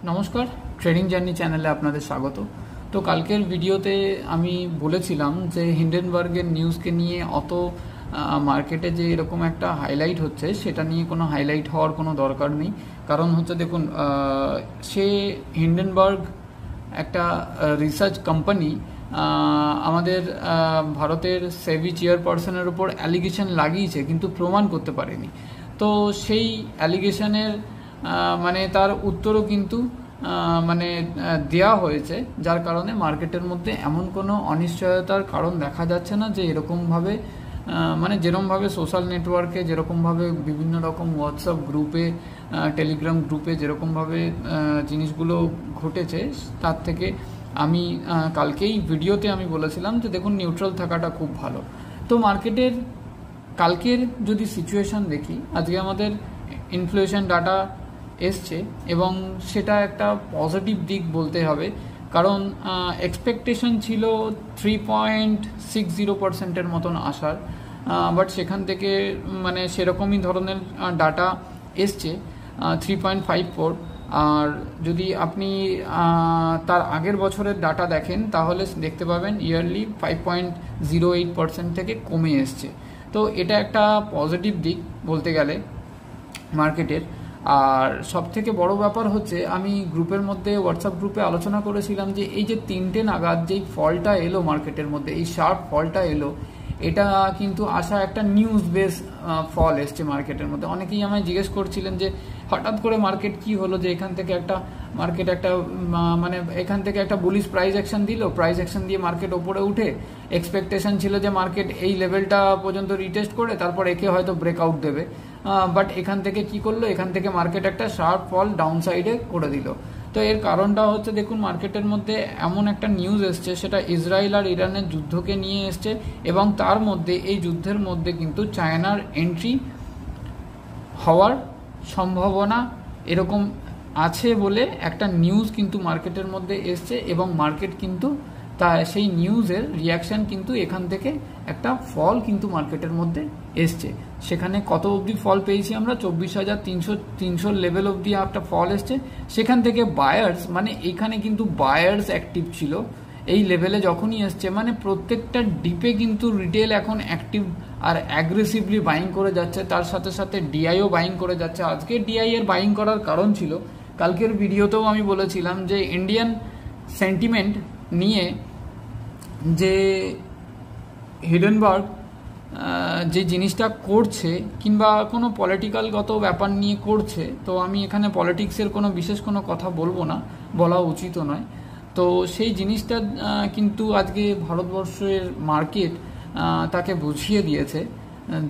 নমস্কার, trading journey চ্যানেলে আপনাদের স্বাগত। তো কালকের ভিডিওতে আমি বলেছিলাম যে হিন্ডেনবার্গের নিউজকে নিয়ে অত মার্কেটে যে এরকম একটা হাইলাইট হচ্ছে সেটা নিয়ে কোনো হাইলাইট হওয়ার কোনো দরকার নেই। কারণ হচ্ছে দেখুন, সে হিন্ডেনবার্গ একটা রিসার্চ কোম্পানি আমাদের ভারতের সেবি চেয়ারপারসনের উপর অ্যালিগেশন লাগিয়েছে, কিন্তু প্রমাণ করতে পারেনি। তো সেই অ্যালিগেশনের মানে তার উত্তরও কিন্তু মানে দেয়া হয়েছে, যার কারণে মার্কেটের মধ্যে এমন কোনো অনিশ্চয়তার কারণ দেখা যাচ্ছে না যে এরকমভাবে মানে যেরকমভাবে সোশ্যাল নেটওয়ার্কে, যেরকমভাবে বিভিন্ন রকম হোয়াটসঅ্যাপ গ্রুপে, টেলিগ্রাম গ্রুপে যেরকমভাবে জিনিসগুলো ঘটেছে, তার থেকে আমি কালকেই ভিডিওতে আমি বলেছিলাম যে দেখুন, নিউট্রাল থাকাটা খুব ভালো। তো মার্কেটের কালকের যদি সিচুয়েশন দেখি, আজকে আমাদের ইনফ্লেশন ডাটা এসছে এবং সেটা একটা পজিটিভ দিক বলতে হবে, কারণ এক্সপেকটেশন ছিল 3.60% মতন আসার, বাট সেখান থেকে মানে সেরকমই ধরনের ডাটা এসছে 3.54। আর যদি আপনি তার আগের বছরের ডাটা দেখেন তাহলে দেখতে পাবেন ইয়ারলি 5.08% থেকে কমে এসছে। তো এটা একটা পজিটিভ দিক বলতে গেলে মার্কেটের। আর সব থেকে বড় ব্যাপার হচ্ছে, আমি গ্রুপের মধ্যে, হোয়াটসঅ্যাপ গ্রুপে আলোচনা করেছিলাম যে এই যে 3টে নাগাদ যেই ফলটা এলো মার্কেটের মধ্যে, এই শার্প ফলটা এলো, এটা কিন্তু আসা একটা নিউজ বেস ফল এসছে মার্কেটের মধ্যে। অনেকেই আমায় জিজ্ঞেস করছিলেন যে হঠাৎ করে মার্কেট কি হলো, যে এখান থেকে একটা মার্কেট একটা মানে এখান থেকে একটা বুলিশ প্রাইস অ্যাকশন দিল, প্রাইস অ্যাকশন দিয়ে মার্কেট ওপরে উঠে এক্সপেকটেশন ছিল যে মার্কেট এই লেভেলটা পর্যন্ত রিটেস্ট করে তারপর একে হয়তো ব্রেকআউট দেবে, বাট এখান থেকে কি করলো, এখান থেকে মার্কেট একটা শার্প ফল ডাউন সাইডে করে দিল। তো এর কারণটা হচ্ছে দেখুন, মার্কেটের মধ্যে এমন একটা নিউজ এসছে, সেটা ইসরায়েল আর ইরানের যুদ্ধকে নিয়ে এসছে, এবং তার মধ্যে এই যুদ্ধের মধ্যে কিন্তু চায়নার এন্ট্রি হওয়ার সম্ভাবনা এরকম আছে বলে একটা নিউজ কিন্তু মার্কেটের মধ্যে এসছে, এবং মার্কেট কিন্তু তা সেই নিউজের রিয়াকশান কিন্তু এখান থেকে একটা ফল কিন্তু মার্কেটের মধ্যে এসছে। সেখানে কত অবধি ফল পেয়েছি আমরা, 24,300 লেভেল অবধি একটা ফল এসছে। সেখান থেকে বায়ার্স, মানে এইখানে কিন্তু বায়ার্স অ্যাক্টিভ ছিল এই লেভেলে যখনই এসছে, মানে প্রত্যেকটা ডিপে কিন্তু রিটেল এখন অ্যাক্টিভ আর অ্যাগ্রেসিভলি বাইং করে যাচ্ছে, তার সাথে সাথে ডিআইও বাইং করে যাচ্ছে। আজকে ডিআই এর বাইং করার কারণ ছিল, কালকের ভিডিওতেও আমি বলেছিলাম যে ইন্ডিয়ান সেন্টিমেন্ট নিয়ে যে হিডেনবার্গ যে জিনিসটা করছে, কিংবা কোনো পলিটিক্যালগত ব্যাপার নিয়ে করছে, তো আমি এখানে পলিটিক্সের কোনো বিশেষ কোনো কথা বলবো না, বলা উচিতও নয়। তো সেই জিনিসটা কিন্তু আজকে ভারতবর্ষের মার্কেট তাকে বুঝিয়ে দিয়েছে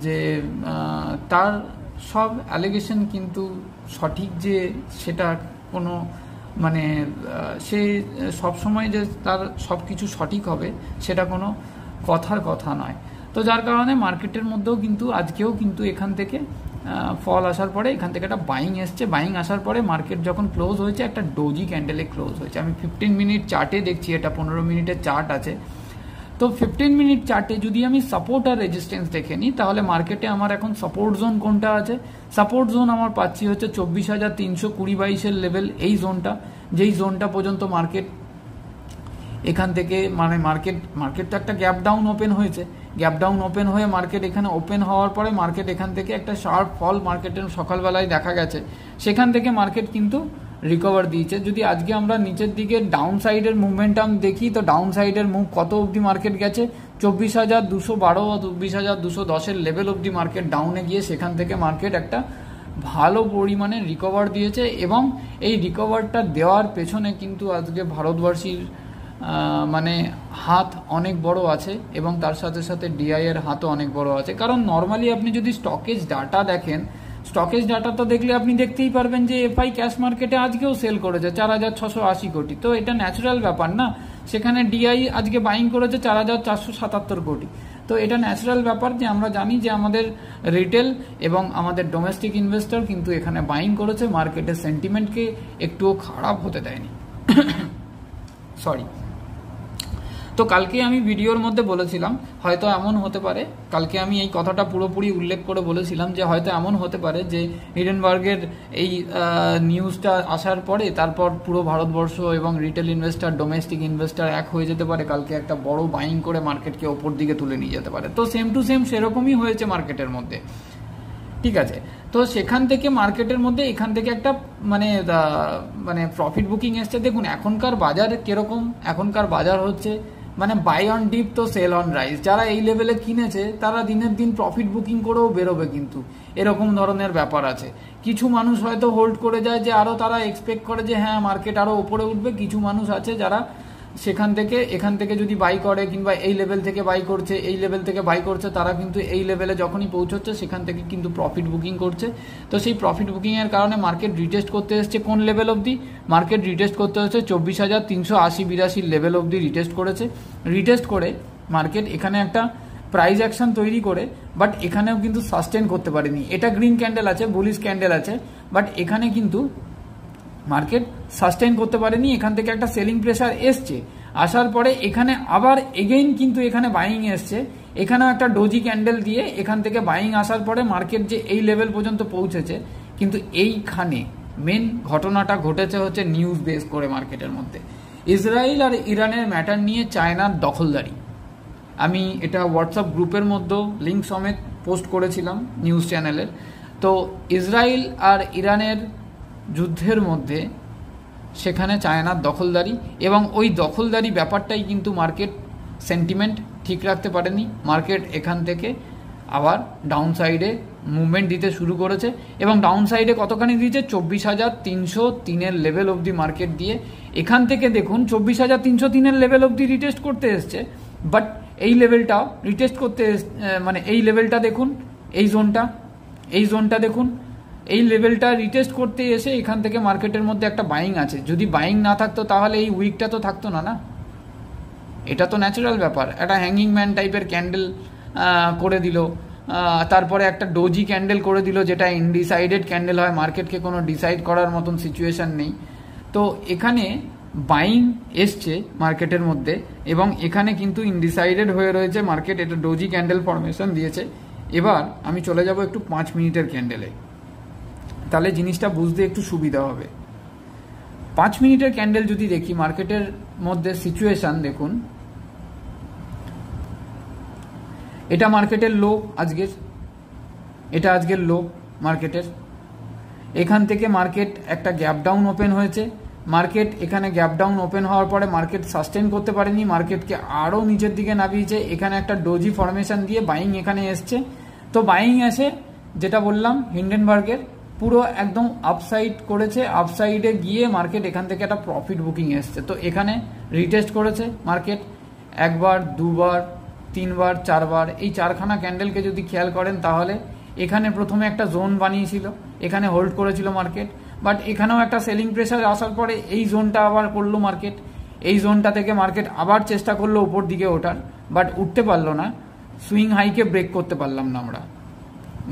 যে তার সব অ্যালিগেশন কিন্তু সঠিক, যে সেটা কোনো মানে সে সবসময় যে তার সব কিছু সঠিক হবে সেটা কোনো কথার কথা নয়। তো যার কারণে মার্কেটের মধ্যেও কিন্তু আজকেও কিন্তু এখান থেকে ফল আসার পরে এখান থেকে একটা বাইং এসছে। বাইং আসার পরে মার্কেট যখন ক্লোজ হয়েছে, একটা ডোজি ক্যান্ডেলে ক্লোজ হয়েছে। আমি 15 মিনিট চার্টে দেখছি, এটা 15 মিনিটের চার্ট আছে। তো 15 মিনিট চার্টে যদি আমি সাপোর্ট আর রেজিস্ট্যান্স দেখে নিই, তাহলে মার্কেটে আমার এখন সাপোর্ট জোন কোনটা আছে? সাপোর্ট জোন আমার পাচ্ছি হচ্ছে 24,320-22 লেভেল, এই জোনটা, যেই জোনটা পর্যন্ত মার্কেট এখান থেকে মানে মার্কেট তো একটা গ্যাপ ডাউন ওপেন হয়েছে, গ্যাপ ডাউন ওপেন হয়ে মার্কেট এখানে ওপেন হওয়ার পরে মার্কেট এখান থেকে একটা শার্প ফল মার্কেটের সকালবেলায় দেখা গেছে, সেখান থেকে মার্কেট কিন্তু রিকভার দিয়েছে। যদি আজকে আমরা নিচের দিকে ডাউন সাইডের মুভমেন্টাম দেখি, তো ডাউন সাইডের মুভ কত অবধি মার্কেট গেছে, 24,212 ও 24,210 লেভেল অবধি মার্কেট ডাউনে গিয়ে সেখান থেকে মার্কেট একটা ভালো পরিমাণে রিকভার দিয়েছে। এবং এই রিকভারটা দেওয়ার পেছনে কিন্তু আজকে ভারতবর্ষীর মানে হাত অনেক বড় আছে, এবং তার সাথে সাথে ডিআই এর হাতও অনেক বড় আছে। কারণ নর্মালি আপনি যদি স্টকেজ ডাটা দেখেন, স্টকেজ ডাটা তো দেখলে আপনি দেখতেই পারবেন যে এফআই ক্যাশ মার্কেটে আজকেও সেল করেছে 4,680 কোটি। তো এটা ন্যাচারাল ব্যাপার না, সেখানে ডিআই আজকে বাইং করেছে 4,477 কোটি। তো এটা ন্যাচারাল ব্যাপার যে আমরা জানি যে আমাদের রিটেল এবং আমাদের ডোমেস্টিক ইনভেস্টর কিন্তু এখানে বাইং করেছে, মার্কেটের সেন্টিমেন্টকে একটুও খারাপ হতে দেয়নি। সরি। তো কালকে আমি ভিডিওর মধ্যে বলেছিলাম হয়তো এমন হতে পারে, কালকে আমি এই কথাটা পুরোপুরি উল্লেখ করে বলেছিলাম যে হয়তো এমন হতে পারে যে হিডেনবার্গের এই নিউজটা আসার পরে তারপর পুরো ভারতবর্ষ এবং রিটেল ইনভেস্টার, ডোমেস্টিক ইনভেস্টার এক হয়ে যেতে পারে, কালকে একটা বড় বাইং করে মার্কেটকে ওপর দিকে তুলে নিয়ে যেতে পারে। তো সেম টু সেম সেরকমই হয়েছে মার্কেটের মধ্যে, ঠিক আছে। তো সেখান থেকে মার্কেটের মধ্যে এখান থেকে একটা মানে প্রফিট বুকিং এসছে। দেখুন এখনকার বাজার কিরকম, এখনকার বাজার হচ্ছে মানে বাই অন ডিপ তো সেল অন রাইজ। যারা এই লেভেলে কিনেছে তারা দিনের দিন প্রফিট বুকিং করেও বেরোবে, কিন্তু এরকম ধরনের ব্যাপার আছে। কিছু মানুষ হয়তো হোল্ড করে যায় যে আরও তারা এক্সপেক্ট করে যে হ্যাঁ মার্কেট আরও উপরে উঠবে। কিছু মানুষ আছে যারা এখান থেকে যদি বাই করে কিংবা এই লেভেল থেকে বাই করছে, এই লেভেল থেকে বাই করছে, তারা কিন্তু এই লেভেলে যখনই পৌঁছচ্ছে সেখান থেকে কিন্তু প্রফিট বুকিং করছে। তো সেই প্রফিট বুকিংয়ের কারণে মার্কেট রিটেস্ট করতে এসছে কোন লেভেল অবধি? মার্কেট রিটেস্ট করতে হচ্ছে 24,380-82 লেভেল অবধি রিটেস্ট করেছে। রিটেস্ট করে মার্কেট এখানে একটা প্রাইস অ্যাকশন তৈরি করে, বাট এখানেও কিন্তু সাস্টেন করতে পারেনি। এটা গ্রিন ক্যান্ডেল আছে, বুলিশ ক্যান্ডেল আছে, বাট এখানে কিন্তু মার্কেট সাস্টেইন করতে পারেনি। এখান থেকে একটা সেলিং প্রেসার এসছে, আসার পরে এখানে আবার এগেইন কিন্তু এখানে বাইং এসছে। এখানেও একটা ডোজি ক্যান্ডেল দিয়ে এখান থেকে বাইং আসার পরে মার্কেট যে এই লেভেল পর্যন্ত পৌঁছেছে। কিন্তু এইখানে মেন ঘটনাটা ঘটেছে হচ্ছে নিউজ বেস করে মার্কেটের মধ্যে। ইসরায়েল আর ইরানের ম্যাটার নিয়ে চায়নার দখলদারি। আমি এটা হোয়াটসঅ্যাপ গ্রুপের মধ্যেও লিঙ্ক সমেত পোস্ট করেছিলাম নিউজ চ্যানেলের। তো ইসরায়েল আর ইরানের যুদ্ধের মধ্যে সেখানে চায়নার দখলদারি, এবং ওই দখলদারি ব্যাপারটাই কিন্তু মার্কেট সেন্টিমেন্ট ঠিক রাখতে পারেনি। মার্কেট এখান থেকে আবার ডাউন সাইডে মুভমেন্ট দিতে শুরু করেছে, এবং ডাউন সাইডে কতখানি দিয়েছে? 24,303-এর লেভেল অবধি মার্কেট দিয়ে এখান থেকে দেখুন 24,303-এর লেভেল অবধি রিটেস্ট করতে এসছে। বাট এই লেভেলটাও রিটেস্ট করতে মানে এই লেভেলটা দেখুন, এই জোনটা দেখুন, এই লেভেলটা রিটেস্ট করতে এসে এখান থেকে মার্কেটের মধ্যে একটা বাইং আছে। যদি বাইং না থাকতো তাহলে এই উইকটা তো থাকতো না, না? এটা তো ন্যাচারাল ব্যাপার। একটা হ্যাঙ্গিং ম্যান টাইপের ক্যান্ডেল করে দিল, তারপরে একটা ডোজি ক্যান্ডেল করে দিল, যেটা ইনডিসাইডেড ক্যান্ডেল হয়, মার্কেটকে কোনো ডিসাইড করার মতন সিচুয়েশন নেই। তো এখানে বাইং এসছে মার্কেটের মধ্যে, এবং এখানে কিন্তু ইনডিসাইডেড হয়ে রয়েছে মার্কেট। এটা ডোজি ক্যান্ডেল ফরমেশন দিয়েছে। এবার আমি চলে যাব একটু 5 মিনিটের ক্যান্ডেলে, তাহলে জিনিসটা বুঝতে একটু সুবিধা হবে। 5 মিনিটের ক্যান্ডেল যদি দেখি মার্কেটের মধ্যে সিচুয়েশন দেখুন, এটা মার্কেটের লো আজকের, এটা আজকের লো মার্কেটের। এখান থেকে মার্কেট একটা গ্যাপ ডাউন ওপেন হয়েছে। মার্কেট এখানে গ্যাপ ডাউন ওপেন হওয়ার পরে মার্কেট সাস্টেন করতে পারেনি, মার্কেটকে আরও নিচের দিকে নামিয়েছে। এখানে একটা ডোজি ফরমেশন দিয়ে বাইং এখানে এসছে। তো বাইং এসে যেটা বললাম হিন্ডেনবার্গের পুরো একদম আপসাইড করেছে। আপসাইডে গিয়ে মার্কেট এখান থেকে একটা প্রফিট বুকিং এসছে। তো এখানে রিটেস্ট করেছে মার্কেট একবার, দুবার, 3 বার, 4 বার। এই 4খানা ক্যান্ডেলকে যদি খেয়াল করেন তাহলে এখানে প্রথমে একটা জোন বানিয়েছিল, এখানে হোল্ড করেছিল মার্কেট। বাট এখানেও একটা সেলিং প্রেসার আসার পরে এই জোনটা আবার করলো মার্কেট। এই জোনটা থেকে মার্কেট আবার চেষ্টা করলো উপর দিকে ওঠার, বাট উঠতে পারলো না। সুইং হাইকে ব্রেক করতে পারলাম না আমরা।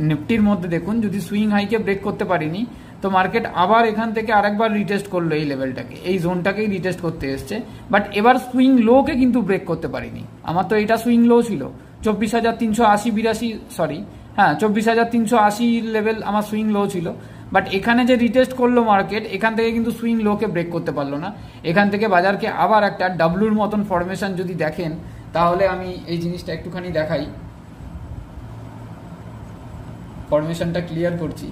নিফটির মধ্যে দেখুন, যদি সুইং হাইকে ব্রেক করতে পারিনি তো মার্কেট আবার এখান থেকে আরেকবার রিটেস্ট করলো এই লেভেলটাকে, এই জোনটাকেই রিটেস্ট করতে এসছে। বাট এবার সুইং লোকে কিন্তু ব্রেক করতে পারিনি। আমার তো এটা সুইং লো ছিল 24,380-82, সরি হ্যাঁ 24,380 লেভেল আমার সুইং লো ছিল। বাট এখানে যে রিটেস্ট করলো মার্কেট, এখান থেকে কিন্তু সুইং লোকে ব্রেক করতে পারলো না। এখান থেকে বাজারকে আবার একটা ডাব্লুর মতন ফরমেশন যদি দেখেন তাহলে আমি এই জিনিসটা একটুখানি দেখাই, ফরমেশনটা ক্লিয়ার করছি।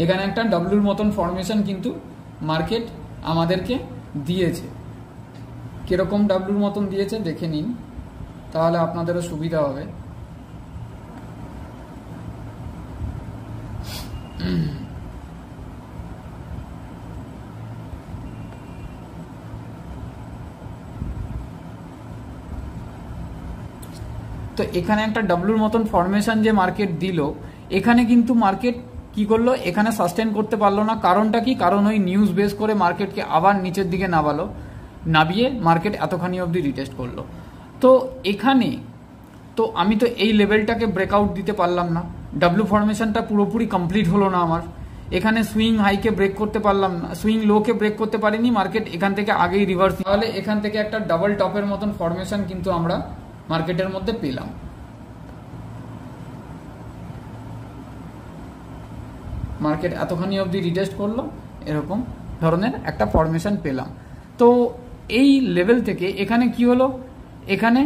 এখানে একটা ডাব্লুর মতন ফরমেশন কিন্তু মার্কেট আমাদেরকে দিয়েছে। কিরকম ডাব্লুর মতন দিয়েছে দেখে নিন, তাহলে আপনাদেরও সুবিধা হবে। তো এখানে একটা ডাব্লুর মতন ফরমেশন যে মার্কেট দিল, এখানে কিন্তু মার্কেট কি করলো, এখানে সাস্টেন করতে পারলো না। কারণটা কি? কারণ ওই নিউজ বেস করে মার্কেটকে আবার নিচের দিকে নামিয়ে মার্কেট এতখানি অবধি রিটেস্ট করলো। তো এখানে তো আমি তো এই লেভেলটাকে ব্রেকআউট দিতে পারলাম না, ডাব্লিউ ফরমেশনটা পুরোপুরি কমপ্লিট হলো না আমার, এখানে সুইং হাইকে ব্রেক করতে পারলাম না, সুইং লোকে ব্রেক করতে পারিনি, মার্কেট এখান থেকে আগেই রিভার্স, তাহলে এখান থেকে একটা ডাবল টপের মতন ফরমেশন কিন্তু আমরা মার্কেটের মধ্যে পেলাম। মার্কেট এতখানি অবধি রিটেস্ট করলো, এরকম ধরনের একটা ফরমেশন পেলাম। তো এই লেভেল থেকে এখানে কি হলো, এখানে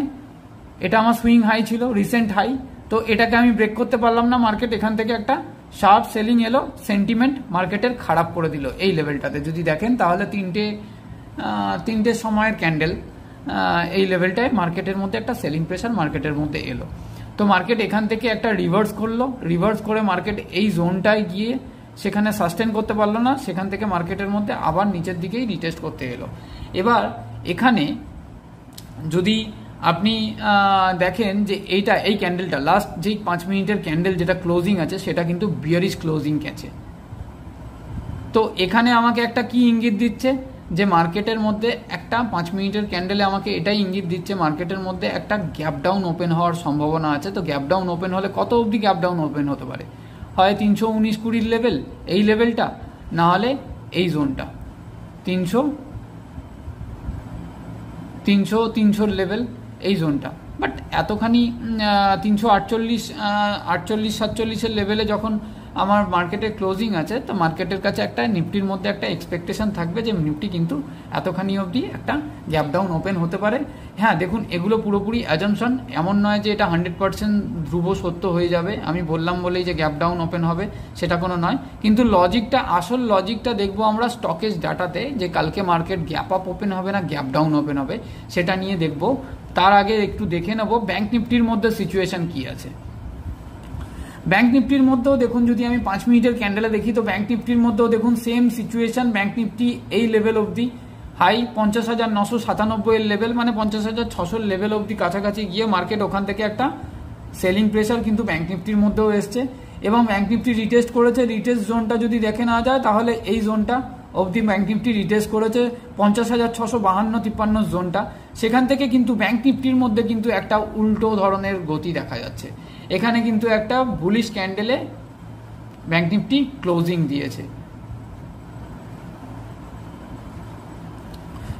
এটা আমার সুইং হাই ছিল, রিসেন্ট হাই, তো এটাকে আমি ব্রেক করতে পারলাম না, মার্কেট এখান থেকে একটা শার্প সেলিং এলো, সেন্টিমেন্ট মার্কেটের খারাপ করে দিল এই লেভেলটাতে। যদি দেখেন তাহলে তিনটে সময়ের ক্যান্ডেল এই লেভেলটায় মার্কেটের মধ্যে একটা সেলিং প্রেশার মার্কেটের মধ্যে এলো। তো মার্কেট এখান থেকে একটা রিভার্স করলো, রিভার্স করে মার্কেট এই জোনটায় গিয়ে সেখানে সাস্টেন করতে পারলো না, সেখান থেকে মার্কেটের মধ্যে আবার নিচের দিকেই রিটেস্ট করতে এলো। এবার এখানে যদি আপনি দেখেন যে এই ক্যান্ডেলটা লাস্ট যেই 5 মিনিটের ক্যান্ডেল যেটা ক্লোজিং আছে সেটা কিন্তু বিয়ারিশ ক্লোজিং গেছে। তো এখানে আমাকে একটা কি ইঙ্গিত দিচ্ছে যে মার্কেটের মধ্যে একটা 5 মিনিটের ক্যান্ডেলে আমাকে এটাই ইঙ্গিত দিচ্ছে মার্কেটের মধ্যে একটা গ্যাপ ডাউন ওপেন হওয়ার সম্ভাবনা আছে। তো গ্যাপ ডাউন ওপেন হলে কত অবধি গ্যাপ ডাউন ওপেন হতে পারে, হয় 319-20 লেভেল, এই লেভেলটা, না হলে এই জোনটা 300 লেভেল, এই জোনটা। বাট এতখানি 348-47 লেভেলে যখন আমার মার্কেটের ক্লোজিং আছে, তো মার্কেটের কাছে একটা নিফটির মধ্যে একটা এক্সপেকটেশন থাকবে যে নিফটি কিন্তু এতখানি অবধি একটা গ্যাপ ডাউন ওপেন হতে পারে। হ্যাঁ দেখুন, এগুলো পুরোপুরি অ্যাজাম্পশন, এমন নয় যে এটা 100% ধ্রুব সত্য হয়ে যাবে, আমি বললাম বলেই যে গ্যাপ ডাউন ওপেন হবে সেটা কোনো নয়। কিন্তু আসল লজিকটা দেখবো আমরা স্টকেজ ডাটাতে, যে কালকে মার্কেট গ্যাপ আপ ওপেন হবে না গ্যাপ ডাউন ওপেন হবে, সেটা নিয়ে দেখবো। তার আগে একটু দেখে নেব ব্যাংক নিফটির মধ্যে সিচুয়েশন কি আছে। ব্যাংক নিফটির মধ্যেও দেখুন, যদি আমি 5 মিনিটের ক্যান্ডেলে দেখি, তো ব্যাংক নিফটির মধ্যেও দেখুন সেম সিচুয়েশন। ব্যাংক নিফটি এই লেভেল অবধি হাই 50,997 এর লেভেল, মানে 50,600 লেভেল অবধি কাছাকাছি গিয়ে মার্কেট ওখান থেকে একটা সেলিং প্রেশার কিন্তু ব্যাংক নিফটির মধ্যেও এসছে, এবং ব্যাংক নিফটি রিটেস্ট করেছে। রিটেস্ট জোনটা যদি দেখে না যায়, তাহলে এই জোনটা অবধি ব্যাংক নিফটি রিটেস্ট করেছে, 50,652-53 জোনটা, সেখান থেকে কিন্তু ব্যাংক নিফটির মধ্যে কিন্তু একটা উল্টো ধরনের গতি দেখা যাচ্ছে। এখানে কিন্তু একটা বুলিশ ক্যান্ডেলে ব্যাংক নিফটি ক্লোজিং দিয়েছে।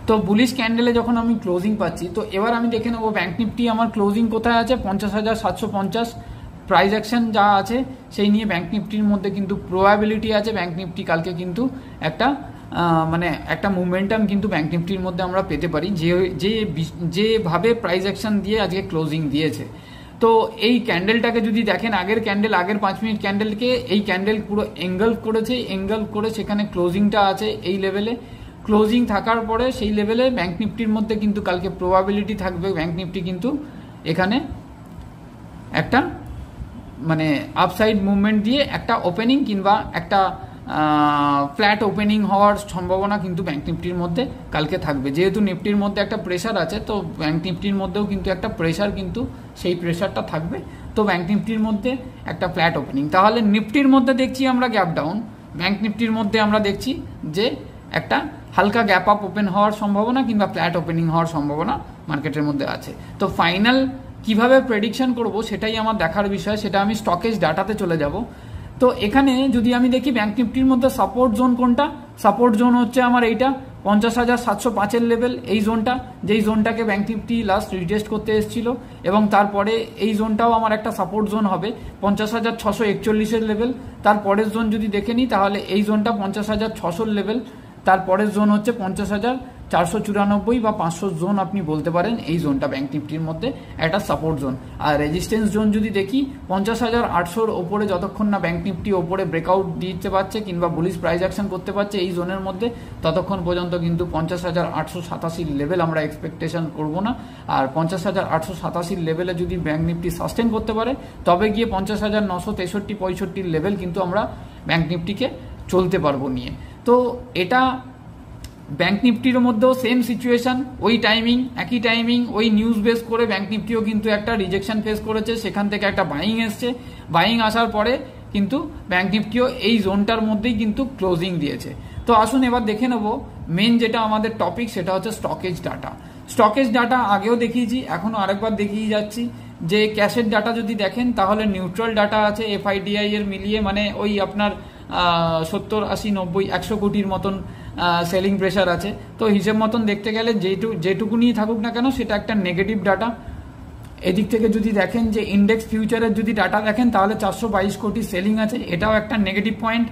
তো বুলিশ ক্যান্ডেলে যখন আমি ক্লোজিং পাচ্ছি, তো এবার আমি দেখে নেবো ব্যাংক নিফটি আমার ক্লোজিং কোথায় আছে, 50,750 প্রাইস অ্যাকশন যা আছে সেই নিয়ে ব্যাংক নিফটির মধ্যে কিন্তু প্রবাবিলিটি আছে ব্যাংক নিফটি কালকে কিন্তু একটা মানে একটা মোমেন্টাম কিন্তু ব্যাংক নিফটির মধ্যে আমরা পেতে পারি, যেভাবে প্রাইস অ্যাকশন দিয়ে আজকে ক্লোজিং দিয়েছে। তো এই ক্যান্ডেলটাকে যদি দেখেন, আগের 5 মিনিট ক্যান্ডেলকে এই ক্যান্ডেল পুরো এঙ্গলফ করে সেখানে ক্লোজিংটা আছে এই লেভেলে। ক্লোজিং থাকার পরে সেই লেভেলে ব্যাংক নিফটির মধ্যে কিন্তু কালকে প্রবাবিলিটি থাকবে ব্যাংক নিফটি কিন্তু এখানে একটা মানে আপসাইড মুভমেন্ট দিয়ে একটা ওপেনিং কিংবা একটা ফ্ল্যাট ওপেনিং হওয়ার সম্ভাবনা কিন্তু ব্যাংক নিফটির মধ্যে কালকে থাকবে। যেহেতু নিফটির মধ্যে একটা প্রেশার আছে, তো ব্যাংক নিফটির মধ্যেও কিন্তু একটা প্রেশার কিন্তু সেই প্রেশারটা থাকবে। তো ব্যাংক নিফটির মধ্যে একটা ফ্ল্যাট ওপেনিং, তাহলে নিফটির মধ্যে দেখছি আমরা গ্যাপ ডাউন, ব্যাংক নিফটির মধ্যে আমরা দেখছি যে একটা হালকা গ্যাপ আপ ওপেন হওয়ার সম্ভাবনা কিংবা ফ্ল্যাট ওপেনিং হওয়ার সম্ভাবনা মার্কেটের মধ্যে আছে। তো ফাইনাল কিভাবে প্রেডিকশন করব সেটাই আমার দেখার বিষয়, সেটা আমি স্টকেজ ডাটাতে চলে যাব। তো এখানে যদি আমি দেখি ব্যাংক নিফটির মধ্যে সাপোর্ট জোন কোনটা, সাপোর্ট জোন হচ্ছে আমার এইটা 50,705 লেভেল, এই জোনটা, যেই জোনটাকে ব্যাংক নিফটি লাস্ট রিটেস্ট করতে এসেছিল, এবং তারপরে এই জোনটাও আমার একটা সাপোর্ট জোন হবে 50,641 লেভেল। তারপরের জোন যদি দেখে নিই, তাহলে এই জোনটা 50,600 লেভেল, তারপরের জোন হচ্ছে 50,494 বা 500 জোন আপনি বলতে পারেন। এই জোনটা ব্যাংক নিফটির মধ্যে একটা সাপোর্ট জোন। আর রেজিস্ট্যান্স জোন যদি দেখি, 50,800 ওপরে যতক্ষণ না ব্যাংক নিফটি ওপরে ব্রেকআউট দিতে পারছে কিংবা বুলিশ প্রাইস অ্যাকশন করতে পারছে এই জোনের মধ্যে, ততক্ষণ পর্যন্ত কিন্তু 50,887 লেভেল আমরা এক্সপেকটেশন করব না। আর 50,887 লেভেলে যদি ব্যাংক নিফটি সাস্টেন করতে পারে, তবে গিয়ে 50,963-65 লেভেল কিন্তু আমরা ব্যাংক নিফটিকে চলতে পারবো নিয়ে। তো এটা ব্যাংক নিফটির মধ্যেও সেম সিচুয়েশন, ওই টাইমিং, একই টাইমিং, ওই নিউজ বেস করে ব্যাংক নিফটিও কিন্তু একটা রিজেকশন ফেস করেছে, সেখান থেকে একটা বাইং এসছে, বাইং আসার পরে কিন্তু ব্যাংক নিফটিও এই জোনটার মধ্যেই কিন্তু ক্লোজিং দিয়েছে। তো আসুন এবার দেখে নেব মেন যেটা আমাদের টপিক, সেটা হচ্ছে স্টকেজ ডাটা। স্টকেজ ডাটা আগেও দেখিয়েছি, এখনও আরেকবার দেখিয়ে যাচ্ছি যে ক্যাশের ডাটা যদি দেখেন তাহলে নিউট্রাল ডাটা আছে এফআইডিআই এর মিলিয়ে, মানে ওই আপনার 70, 80, 90, 100 কোটির মতন সেলিং প্রেশার আছে। তো হিসেব মতন দেখতে গেলে যেটুকুনি থাকুক না কেন সেটা একটা নেগেটিভ ডাটা। এদিক থেকে যদি দেখেন যে ইন্ডেক্স ফিউচারের যদি ডাটা দেখেন তাহলে 422 কোটি সেলিং আছে, এটাও একটা নেগেটিভ পয়েন্ট।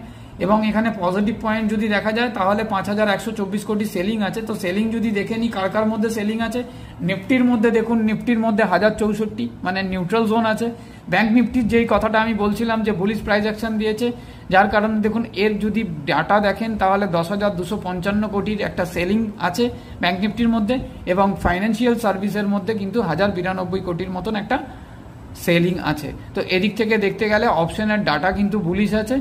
এবং এখানে পজিটিভ পয়েন্ট যদি দেখা যায় তাহলে 5124 কোটি সেলিং আছে। তো সেলিং যদি দেখে নিই কার কার মধ্যে সেলিং আছে, নিফটির মধ্যে দেখুন, নিফটির মধ্যে 1064 মানে নিউট্রাল জোন আছে। ব্যাংক নিফটির যেই কথাটা আমি বলছিলাম যে বুলিশ প্রাইস অ্যাকশন দিয়েছে, যার কারণে দেখুন এর যদি ডাটা দেখেন তাহলে 10,255 কোটির একটা সেলিং আছে ব্যাংক নিফটির মধ্যে। এবং ফাইন্যান্সিয়াল সার্ভিসের মধ্যে কিন্তু 1092 কোটির মতন একটা সেলিং আছে। তো এদিক থেকে দেখতে গেলে অপশনের ডাটা কিন্তু বুলিশ আছে,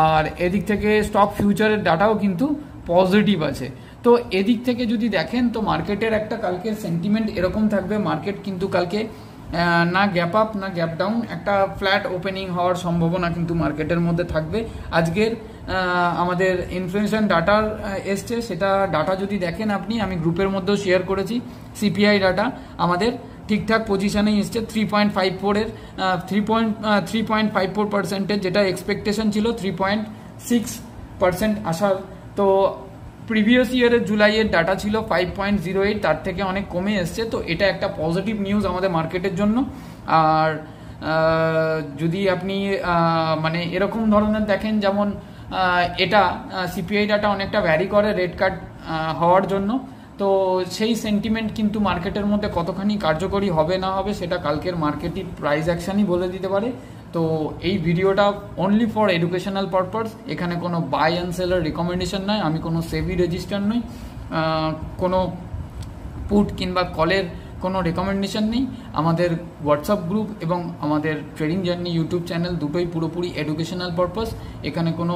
আর এদিক থেকে স্টক ফিউচারের ডাটাও কিন্তু পজিটিভ আছে। তো এদিক থেকে যদি দেখেন তো মার্কেটের একটা কালকে সেন্টিমেন্ট এরকম থাকবে, মার্কেট কিন্তু কালকে না গ্যাপ আপ না গ্যাপ ডাউন, একটা ফ্ল্যাট ওপেনিং হওয়ার সম্ভাবনা কিন্তু মার্কেটের মধ্যে থাকবে। আজকের আমাদের ইনফ্লেশন ডাটার এসছে, সেটা ডাটা যদি দেখেন আপনি, আমি গ্রুপের মধ্যেও শেয়ার করেছি, সিপিআই ডাটা আমাদের ঠিকঠাক পজিশনেই এসছে 3.54-এর 3.54%, যেটা এক্সপেকটেশন ছিল 3.6% আসার। তো প্রিভিয়াস ইয়ারের জুলাইয়ের ডাটা ছিল 5.08, তার থেকে অনেক কমে এসছে। তো এটা একটা পজিটিভ নিউজ আমাদের মার্কেটের জন্য। আর যদি আপনি মানে এরকম ধরনের দেখেন, যেমন এটা সিপিআই ডাটা অনেকটা ভ্যারি করে রেড কার্ড হওয়ার জন্য। তো সেই সেন্টিমেন্ট কিন্তু মার্কেটের মধ্যে কতখানি কার্যকরী হবে না হবে সেটা কালকের মার্কেটই প্রাইস অ্যাকশনই বলে দিতে পারে। তো এই ভিডিওটা অনলি ফর এডুকেশনাল পারপাস, এখানে কোনো বাই অ্যান্ড সেলের রিকমেন্ডেশন নয়, আমি কোনো সেবি রেজিস্টার নই, কোনো পুট কিংবা কলের কোনো রেকমেন্ডেশন নেই। আমাদের হোয়াটসঅ্যাপ গ্রুপ এবং আমাদের ট্রেডিং জার্নি ইউটিউব চ্যানেল দুটোই পুরোপুরি এডুকেশনাল পারপাস, এখানে কোনো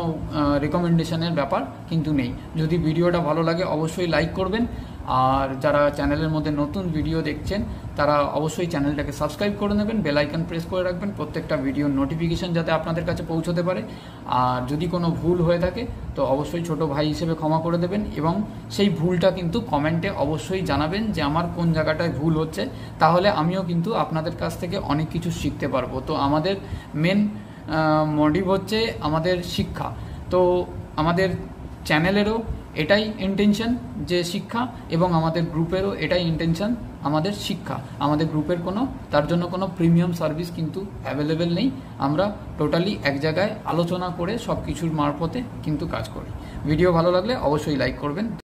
রেকমেন্ডেশনের ব্যাপার কিন্তু নেই। যদি ভিডিওটা ভালো লাগে অবশ্যই লাইক করবেন, আর যারা চ্যানেলের মধ্যে নতুন ভিডিও দেখছেন তারা অবশ্যই চ্যানেলটাকে সাবস্ক্রাইব করে নেবেন, বেল আইকন প্রেস করে রাখবেন প্রত্যেকটা ভিডিওর নোটিফিকেশন যাতে আপনাদের কাছে পৌঁছতে পারে। আর যদি কোনো ভুল হয়ে থাকে তো অবশ্যই ছোট ভাই হিসেবে ক্ষমা করে দেবেন, এবং সেই ভুলটা কিন্তু কমেন্টে অবশ্যই জানাবেন যে আমার কোন জায়গাটায় ভুল হচ্ছে, তাহলে আমিও কিন্তু আপনাদের কাছ থেকে অনেক কিছু শিখতে পারবো। তো আমাদের মেন মোটিভ হচ্ছে আমাদের শিক্ষা। তো আমাদের চ্যানেলেরও এটাই ইন্টেনশন যে শিক্ষা, এবং আমাদের গ্রুপেরও এটাই ইন্টেনশন আমাদের শিক্ষা। আমাদের গ্রুপের তার জন্য কোনো প্রিমিয়াম সার্ভিস কিন্তু অ্যাভেলেবেল নেই, আমরা টোটালি এক জায়গায় আলোচনা করে সব কিছুর মারফতে কিন্তু কাজ করি। ভিডিও ভালো লাগলে অবশ্যই লাইক করবেন।